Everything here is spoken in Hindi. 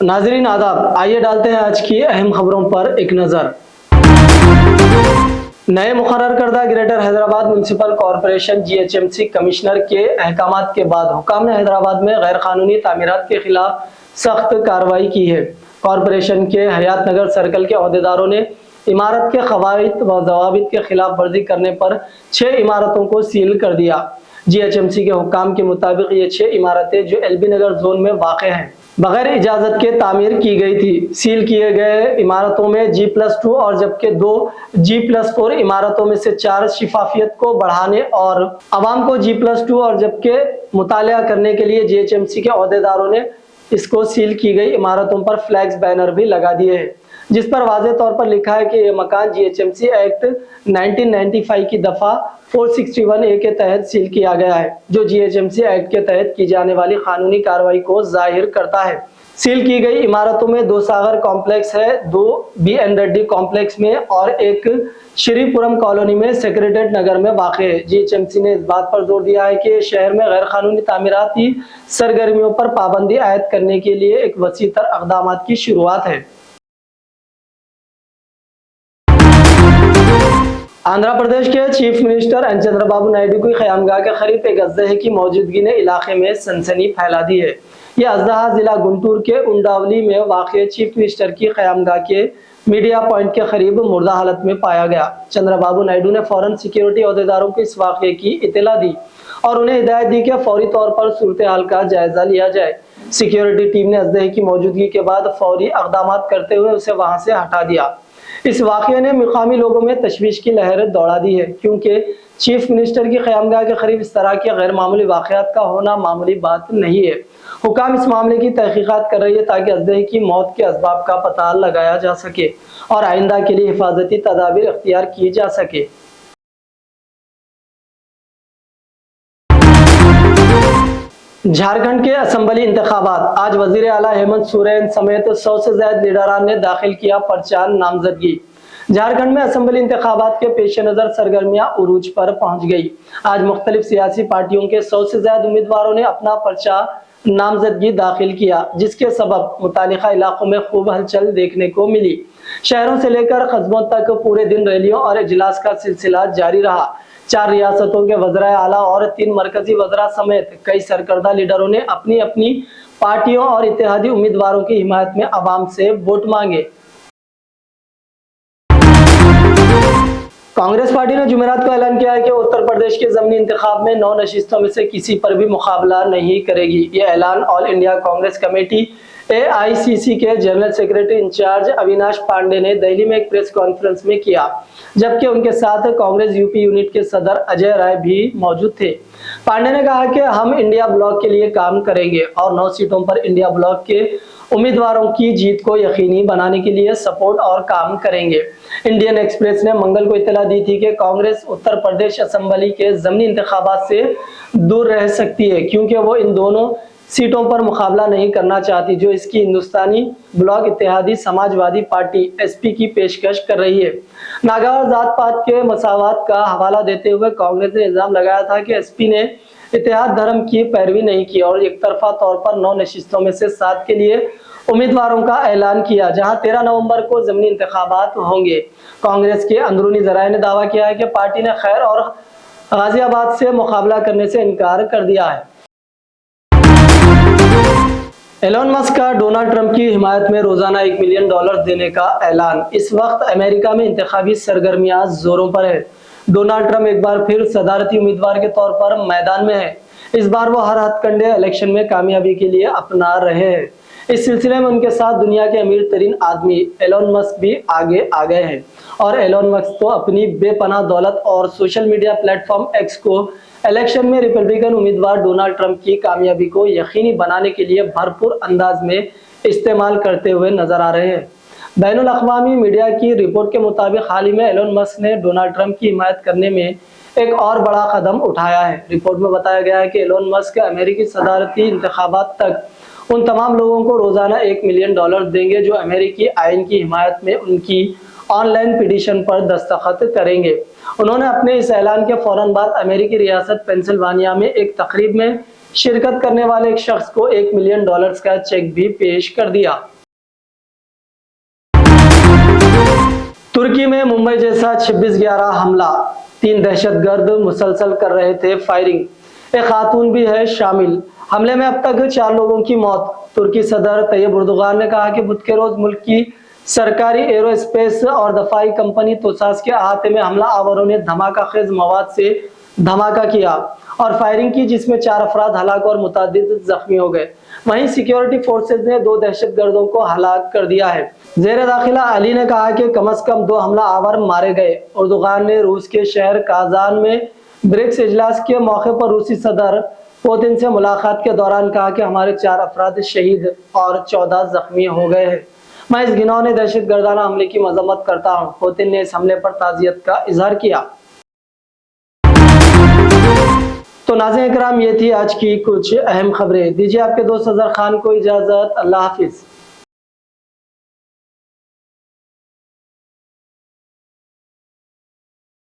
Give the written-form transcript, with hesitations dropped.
नाजरीन आदाब, आइए डालते हैं आज की अहम खबरों पर एक नजर। नए मुकर्रर करदा greater Hyderabad municipal corporation GHMC commissioner के अहकामात के बाद हुकाम ने हैदराबाद में गैर कानूनी तामीरात के खिलाफ सख्त कार्रवाई की है। कॉरपोरेशन के हयात नगर सर्कल के अहदेदारों ने इमारत के कवायद व जवाबित के खिलाफ वर्जी करने पर 6 इमारतों को सील कर दिया। GHMC के हुकाम के मुताबिक ये 6 इमारतें जो LB नगर जोन में वाक़ हैं बगैर इजाजत के तामीर की गई थी। सील किए गए इमारतों में G+2 और जबकि 2 G+4 इमारतों में से 4 शिफाफियत को बढ़ाने और आवाम को G+2 और जबकि मुतालिया करने के लिए GHMC के अहदेदारों ने इसको सील की गई इमारतों पर फ्लैक्स बैनर भी लगा दिए हैं, जिस पर वाज़े तौर पर लिखा है कि यह मकान GHMC एक्ट 1995 की दफा 461A के तहत सील किया गया है, जो GHMC एक्ट के तहत की जाने वाली कानूनी कार्रवाई को जाहिर करता है। सील की गई इमारतों में 2 सागर कॉम्प्लेक्स है, 2 BN रेड्डी कॉम्प्लेक्स में और एक श्रीपुरम कॉलोनी में सेक्रेटेरिएट नगर में वाक़ है। GHMC ने इस बात पर जोर दिया है कि शहर में गैर कानूनी तामीराती सरगर्मियों पर पाबंदी आयद करने के लिए एक वसी तर इक़दामात की शुरुआत है। आंध्र प्रदेश के chief minister N Chandrababu Naidu की क़यामगाह के करीब एक अजदहे की मौजूदगी ने इलाके में सनसनी फैला दी है। यह अजदहा जिला गुंटूर के उंडावली में वाक़ चीफ मिनिस्टर की क़यामगाह के मीडिया पॉइंट के करीब मुर्दा हालत में पाया गया। चंद्रबाबू नायडू ने फौरन सिक्योरिटी अहदेदारों को इस वाक़े की इत्तला दी और उन्हें हिदायत दी कि फौरी तौर पर सूरत हाल का जायजा लिया जाए। सिक्योरिटी टीम ने अजदहे की मौजूदगी के बाद फौरी इक़दाम करते हुए उसे वहां से हटा दिया। इस वाक़े ने मुकामी लोगों में तशवीश की लहर दौड़ा दी है, क्योंकि चीफ मिनिस्टर की क़यामगाह के करीब इस तरह के गैर मामूली वाक़यात का होना मामूली बात नहीं है। हुकाम इस मामले की तहकीकात कर रही है ताकि अजदहे की मौत के असबाब का पता लगाया जा सके और आइंदा के लिए हिफाजती तदाबीर इख्तियार की जा सके। झारखंड के असेंबली इंतखाबात, आज वजीर आला हेमंत सोरेन समेत 100 से ज्यादा लीडरान ने दाखिल किया पर्चा नामजदगी। झारखंड में असेंबली इंतखाबात के पेश नजर सरगर्मियां उरूज पर पहुंच गई। आज मुख्तलिफ सियासी पार्टियों के 100 से ज्यादा उम्मीदवारों ने अपना पर्चा नामजदगी दाखिल किया, जिसके सबब मुतालिका इलाकों में खूब हलचल देखने को मिली। शहरों से लेकर कस्बों तक पूरे दिन रैलियों और इजलास का सिलसिला जारी रहा। 4 रियासतों के वज़राए आला और 3 मरकजी वज़रा समेत कई सरकर्दा लीडरों ने अपनी अपनी पार्टियों और इत्तेहादी उम्मीदवारों की हिमायत में आवाम से वोट मांगे। कांग्रेस पार्टी ने जुमेरात को ऐलान किया है कि उत्तर प्रदेश के ज़मीनी इंतखाब में 9 नशिस्तों में से किसी पर भी मुकाबला नहीं करेगी। ये ऐलान all India Congress committee AICC के general secretary incharge Avinash Pande ने दिल्ली में एक प्रेस कॉन्फ्रेंस में किया, जबकि उनके साथ कांग्रेस यूपी यूनिट के सदर अजय राय भी मौजूद थे। पांडे ने कहा कि हम इंडिया ब्लॉक के लिए काम करेंगे और 9 सीटों पर इंडिया ब्लॉक के उम्मीदवारों की जीत को यकीनी बनाने के लिए सपोर्ट और काम करेंगे। इंडियन एक्सप्रेस ने मंगल को इत्तला दी थी कि कांग्रेस उत्तर प्रदेश असेंबली के ज़मीनी इंतखाबात से दूर रह सकती है, क्योंकि वो इन दोनों सीटों पर मुकाबला नहीं करना चाहती, जो इसकी हिंदुस्तानी ब्लॉक इत्तेहादी समाजवादी पार्टी SP की पेशकश कर रही है। नागा और जात पात के मसावात का हवाला देते हुए कांग्रेस ने इल्जाम लगाया था कि SP ने इत्तेहाद धर्म की पैरवी नहीं की और एक तरफा तौर पर 9 नशिस्तों में से 7 के लिए उम्मीदवारों का ऐलान किया, जहां 13 नवंबर को ज़मीनी इंतखाबात होंगे। कांग्रेस के अंदरूनी ज़राए ने दावा किया है कि पार्टी ने खैर और गाजियाबाद से मुकाबला करने से इनकार कर दिया है। एलोन मस्क का डोनाल्ड ट्रंप की हिमायत में रोजाना $1 मिलियन देने का ऐलान। इस वक्त अमेरिका में इंतखाबी सरगर्मियां जोरों पर है। डोनाल्ड ट्रंप एक बार फिर सदारती उम्मीदवार के तौर पर मैदान में है। इस बार वो हर हथकंडे इलेक्शन में कामयाबी के लिए अपना रहे हैं। इस सिलसिले में उनके साथ दुनिया के अमीर तरीन आदमी एलोन मस्क भी आगे आ गए हैं और एलोन मस्क तो अपनी बेपनाह दौलत और सोशल मीडिया प्लेटफॉर्म X को इलेक्शन में रिपब्लिकन उम्मीदवार डोनाल्ड ट्रंप की कामयाबी को यकीनी बनाने के लिए भरपूर अंदाज में इस्तेमाल करते हुए नजर आ रहे हैं। बैनुल अक़वामी मीडिया की रिपोर्ट के मुताबिक हाल ही में एलोन मस्क ने डोनाल्ड ट्रंप की हिमायत करने में एक और बड़ा कदम उठाया है। रिपोर्ट में बताया गया है कि एलोन मस्क अमेरिकी सदारती इंतखाबात तक उन तमाम लोगों को रोजाना $1 मिलियन देंगे जो अमेरिकी आइन की हिमायत में उनकी ऑनलाइन पिटीशन पर दस्तखत करेंगे। उन्होंने अपने इस ऐलान के फौरन बाद अमेरिकी रियासत पेंसिल्वानिया में एक तकरीब में शिरकत करने वाले एक शख्स को $1 मिलियन का चेक भी पेश कर दिया। तुर्की में मुंबई जैसा 26/11 हमला, 3 दहशतगर्द मुसलसल कर रहे थे फायरिंग, एक खातून भी है शामिल। हमले में अब तक 4 लोगों की मौत। तुर्की सदर तैयब उर्दुगान ने कहा कि बुध के रोज मुल्क की सरकारी एरोस्पेस और दफाई कंपनी तोसास के अहाते में हमला आवरों ने धमाका खेज मवाद से धमाका किया और फायरिंग की, जिसमें 4 अफराद हलाक और मुतादिद जख्मी हो गए। वहीं सिक्योरिटी फोर्सेज ने 2 दहशतगर्दों को हलाक कर दिया है। जेर दाखिला अली ने कहा कि कम से कम 2 हमला आवर मारे गए। उर्दुगान ने रूस के शहर काजान में ब्रिक्स इजलास के मौके पर रूसी सदर पुतिन से मुलाकात के दौरान कहा कि हमारे 4 अफराद शहीद और 14 जख्मी हो गए हैं। मैं इस घिनौने दहशतगर्दाना हमले की मजम्मत करता हूँ। पुतिन ने इस हमले पर ताज़ियत का इजहार किया। तो नाज़रीन इकराम, ये थी आज की कुछ अहम खबरें। दीजिए आपके दोस्त अजहर खान को इजाजत। अल्लाह हाफिज।